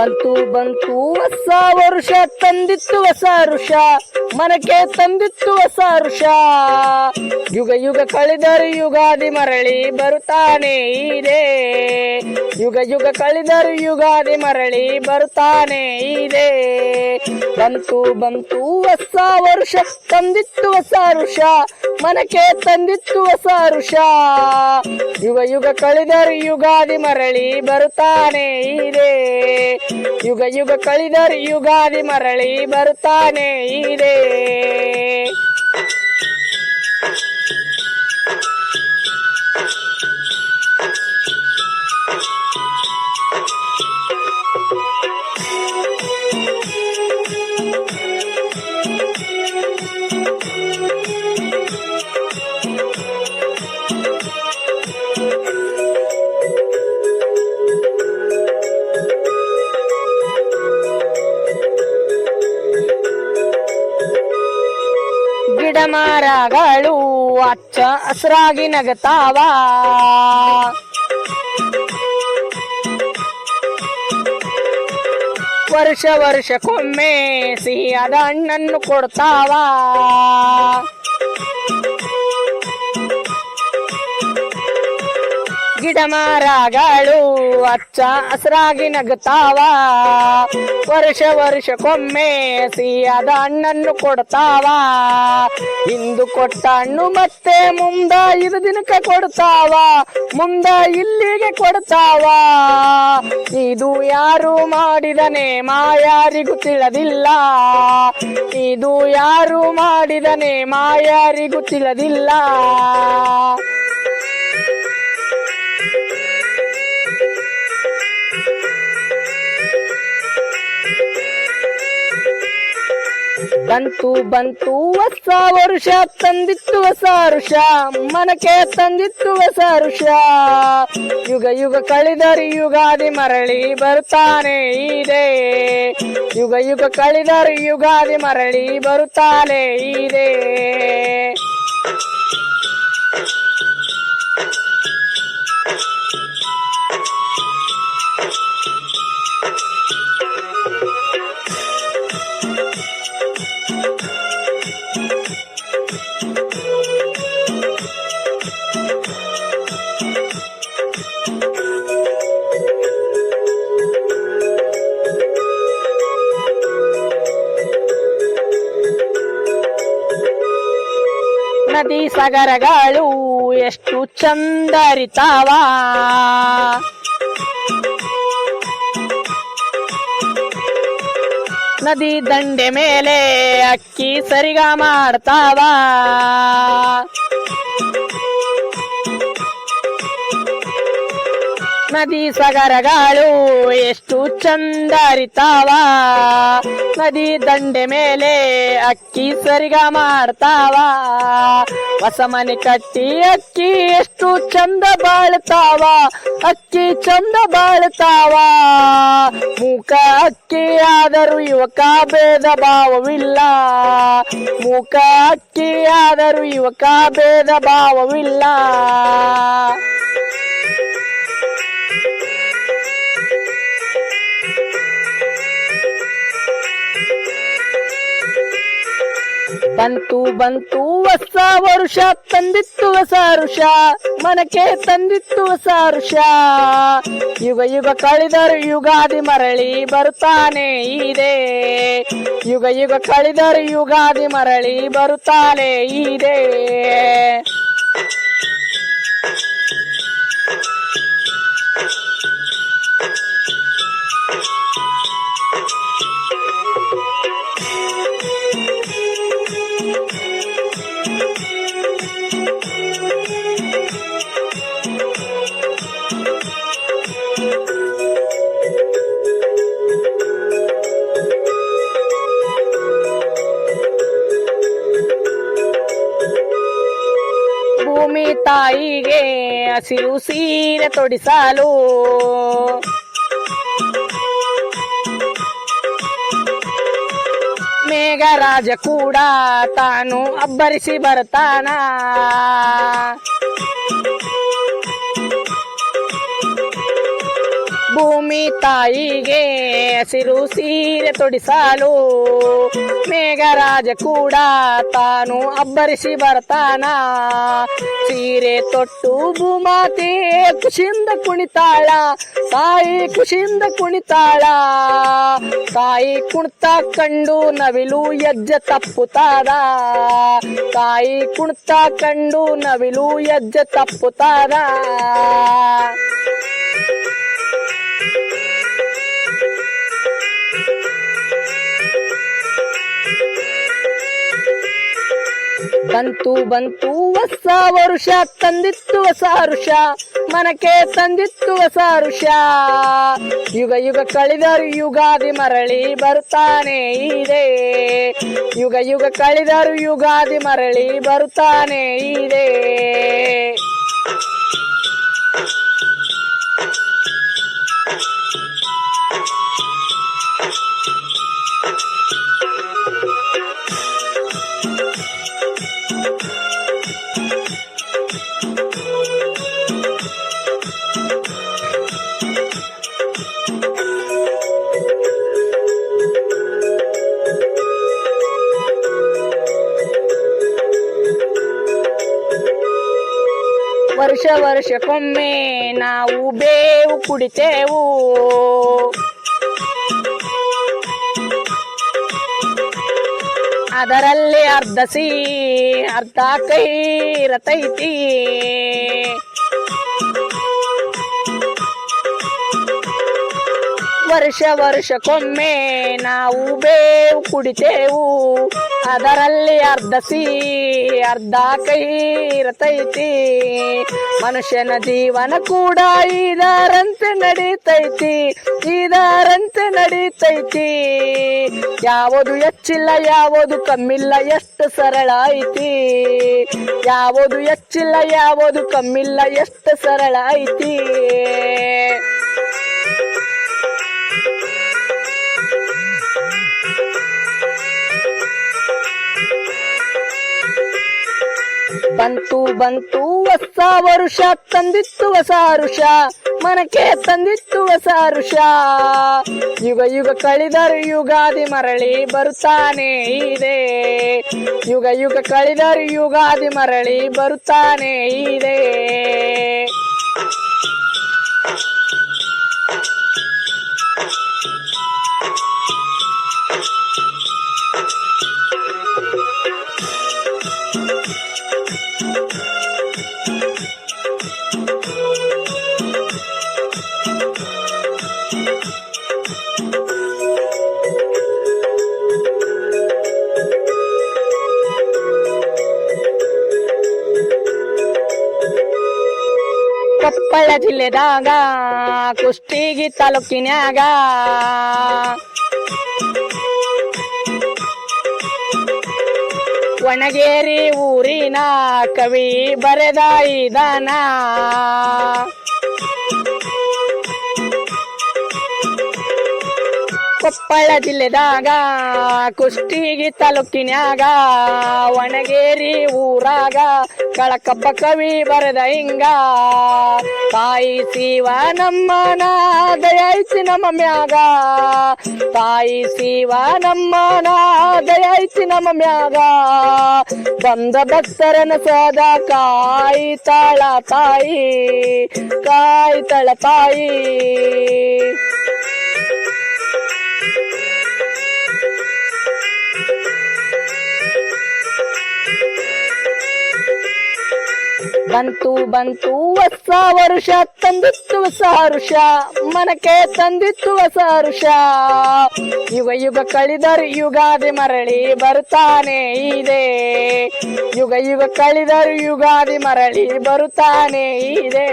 ಬಂತು ಬಂತು ಹೊಸ ವರುಷ, ತಂದಿತ್ತು ಹೊಸ ಋಷ, ಮನಕ್ಕೆ ತಂದಿತ್ತು ಹೊಸ ಋಷ. ಯುಗ ಯುಗ ಕಳೆದರು ಯುಗಾದಿ ಮರಳಿ ಬರುತ್ತಾನೆ ಇದೆ. ಯುಗ ಯುಗ ಕಳೆದರು ಯುಗಾದಿ ಮರಳಿ ಬರುತ್ತಾನೆ ಇದೆ. ಬಂತು ಬಂತು ಹೊಸ ವರುಷ, ತಂದಿತ್ತು ಹೊಸ ಋಷ, ಮನಕ್ಕೆ ತಂದಿತ್ತು ಹೊಸ ಋಷ. ಯುಗ ಯುಗ ಕಳೆದರು ಯುಗಾದಿ ಮರಳಿ ಬರುತ್ತಾನೆ ಇದೆ. ಯುಗ ಯುಗ ಕಳೆದರು ಯುಗಾದಿ ಮರಳಿ ಬರುತ್ತಾನೆ ಇದೆ. ಗಿಡ ಮರಗಳು ಹಚ್ಚ ಹಸಿರಾಗಿ ನಗತಾವ, ವರ್ಷ ವರ್ಷಕ್ಕೊಮ್ಮೆ ಸಿಹಿಯಾದ ಹಣ್ಣನ್ನು ಕೊಡ್ತಾವ. ಗಿಡ ಮರಗಳು ಹಚ್ಚ ಹಸಿರಾಗಿ ನಗತಾವ, ವರ್ಷ ವರ್ಷಕ್ಕೊಮ್ಮೆ ಸಿಹಿಯಾದ ಹಣ್ಣನ್ನು ಕೊಡ್ತಾವ. ಇಂದು ಕೊಟ್ಟ ಹಣ್ಣು ಮತ್ತೆ ಮುಂದ ಇದು ದಿನಕ್ಕೆ ಕೊಡ್ತಾವ, ಮುಂದ ಇಲ್ಲಿಗೆ ಕೊಡ್ತಾವ. ಇದು ಯಾರು ಮಾಡಿದ ನೇಮ ಯಾರಿಗೂ ತಿಳಿದಿಲ್ಲ. ಇದು ಯಾರು ಮಾಡಿದ ನೇಮ ಯಾರಿಗೂ ತಿಳಿದಿಲ್ಲ. ಬಂತು ಬಂತು ಹೊಸ ವರುಷ, ತಂದಿತ್ತು ಹೊಸ ಋಷ, ಮನಕ್ಕೆ ತಂದಿತ್ತು ಹೊಸ ಋಷ. ಯುಗ ಯುಗ ಕಳೆದರು ಯುಗಾದಿ ಮರಳಿ ಬರುತ್ತಾನೆ ಇದೆ. ಯುಗ ಯುಗ ಕಳೆದರು ಯುಗಾದಿ ಮರಳಿ ಬರುತ್ತಾನೆ ಇದೆ. ನದಿ ಸಾಗರಗಳು ಎಷ್ಟು ಚಂದ ಹರಿತಾವ, ನದಿ ದಂಡೆ ಮೇಲೆ ಅಕ್ಕಿ ಸರಿಗ ಮಾಡ್ತಾವ. ನದಿ ಸಾಗರಗಳು ಎಷ್ಟು ಚಂದ ಹರಿತಾವ, ನದಿ ದಂಡೆ ಮೇಲೆ ಅಕ್ಕಿ ಸರಿಗ ಮಾಡ್ತಾವ. ಹೊಸ ಮನೆ ಕಟ್ಟಿ ಅಕ್ಕಿ ಎಷ್ಟು ಚಂದ ಬಾಳ್ತಾವ, ಅಕ್ಕಿ ಚಂದ ಬಾಳ್ತಾವ. ಮೂಕ ಅಕ್ಕಿ ಆದರೂ ಯುವಕ ಭೇದ ಭಾವವಿಲ್ಲ, ಮೂಕ ಅಕ್ಕಿ ಆದರೂ ಯುವಕ ಭೇದ ಭಾವವಿಲ್ಲ. ಬಂತು ಬಂತು ಹೊಸ ವರುಷ, ತಂದಿತ್ತು ಹೊಸ ಋಷ, ಮನಕ್ಕೆ ತಂದಿತ್ತು ಹೊಸ ಋಷ. ಯುಗ ಯುಗ ಕಳೆದರು ಯುಗಾದಿ ಮರಳಿ ಬರುತ್ತಾನೆ ಇದೆ. ಯುಗ ಯುಗ ಕಳೆದರು ಯುಗಾದಿ ಮರಳಿ ಬರುತ್ತಾನೆ ಇದೆ. ಭೂಮಿ ತಾಯಿಗೆ ಹಸಿರು ಸೀರೆ ತೊಡಿಸಲು, ಮೇಘರಾಜ ಕೂಡ ತಾನು ಅಬ್ಬರಿಸಿ ಬರ್ತಾನ. ಭೂಮಿ ತಾಯಿಗೆ ಹಸಿರು ಸೀರೆ ತೊಡಿಸಲು ಮೇಘರಾಜ ಕೂಡ ತಾನು ಅಬ್ಬರಿಸಿ ಬರ್ತಾನ. ಸೀರೆ ತೊಟ್ಟು ಭೂಮಾತೆ ಖುಷಿಯಿಂದ ಕುಣಿತಾಳ, ತಾಯಿ ಖುಷಿಯಿಂದ ಕುಣಿತಾಳ. ತಾಯಿ ಕುಣಿತ ಕಂಡು ನವಿಲು ಹೆಜ್ಜೆ ತಪ್ಪುತ್ತಾದ, ತಾಯಿ ಕುಣಿತ ಕಂಡು ನವಿಲು ಹೆಜ್ಜೆ ತಪ್ಪುತ್ತಾದ. ಬಂತು ಬಂತು ಹೊಸ ವರುಷ, ತಂದಿತ್ತು ಹೊಸ ಹರುಷ, ಮನಕ್ಕೆ ತಂದಿತ್ತು ಹೊಸ ಹರುಷ. ಯುಗ ಯುಗ ಕಳೆದರು ಯುಗಾದಿ ಮರಳಿ ಬರುತ್ತಾನೆ ಇದೆ, ಯುಗ ಯುಗ ಕಳೆದರು ಯುಗಾದಿ ಮರಳಿ ಬರುತ್ತಾನೆ ಇದೆ. ವರ್ಷ ವರ್ಷಕ್ಕೊಮ್ಮೆ ನಾವು ಬೇವು ಕುಡಿತೇವು, ಅದರಲ್ಲಿ ಅರ್ಧ ಅರ್ಧ ಕೈ ಇರತೈತಿ. ವರ್ಷ ವರ್ಷಕ್ಕೊಮ್ಮೆ ನಾವು ಬೇವು ಕುಡಿತೇವು, ಅದರಲ್ಲಿ ಅರ್ಧ ಅರ್ಧ ಕೈ ಇರತೈತಿ. ಮನುಷ್ಯನ ಜೀವನ ಕೂಡ ಇದರಂತೆ ನಡೀತೈತಿ, ಇದರಂತೆ ನಡೀತೈತಿ. ಯಾವುದು ಹೆಚ್ಚಿಲ್ಲ ಯಾವುದು ಕಮ್ಮಿಲ್ಲ, ಎಷ್ಟು ಸರಳ ಐತಿ. ಯಾವುದು ಹೆಚ್ಚಿಲ್ಲ ಯಾವುದು ಕಮ್ಮಿಲ್ಲ, ಎಷ್ಟು ಸರಳ ಐತಿ. ಬಂತು ಬಂತು ಹೊಸ ವರುಷ, ತಂದಿತ್ತು ಹೊಸ ಹರುಷ, ಮನಕ್ಕೆ ತಂದಿತ್ತು ಹೊಸ ಹರುಷ. ಯುಗ ಯುಗ ಕಳೆದರು ಯುಗಾದಿ ಮರಳಿ ಬರುತ್ತಾನೆ ಇದೆ, ಯುಗ ಯುಗ ಕಳೆದರು ಯುಗಾದಿ ಮರಳಿ ಬರುತ್ತಾನೆ ಇದೆ. ಕೊಪ್ಪಳ ಜಿಲ್ಲೆದಾಗ ಕುಷ್ಟಗಿ ತಾಲೂಕಿನ್ಯಾಗ ಒಣಗೇರಿ ಊರಿನ ಕವಿ ಬರೆದ ಇದಾನ. ಕೊಪ್ಪಳ ಜಿಲ್ಲೆದಾಗ ಕುಷ್ಟಗಿ ತಾಲೂಕಿನ್ಯಾಗ ಒಣಗೇರಿ ಊರಾಗ ಕಳಕಬ್ಬ ಕವಿ ಬರೆದ ಹಿಂಗ. ತಾಯಿ ಶಿವ ನಮ್ಮನ ದಯೈತಿ ನಮ್ಮ ಮ್ಯಾಗ, ತಾಯಿ ಶಿವ ನಮ್ಮನ ದಯೈತಿ ನಮ್ಮ ಮ್ಯಾಗ. ಬಂದ ಭಕ್ತರನ ಸದಾ ಕಾಯ್ತಾಳ ತಾಯಿ, ಕಾಯ್ತಾಳ ತಾಯಿ. ಬಂತು ಬಂತು ಹೊಸ ವರುಷ, ತಂದಿತ್ತು ಹೊಸ ಹರುಷ, ಮನಕ್ಕೆ ತಂದಿತ್ತು ಹೊಸ ಹರುಷ. ಯುಗ ಯುಗ ಕಳೆದರು ಯುಗಾದಿ ಮರಳಿ ಬರುತ್ತಾನೆ ಇದೆ, ಯುಗ ಯುಗ ಕಳೆದರು ಯುಗಾದಿ ಮರಳಿ ಬರುತ್ತಾನೆ ಇದೆ.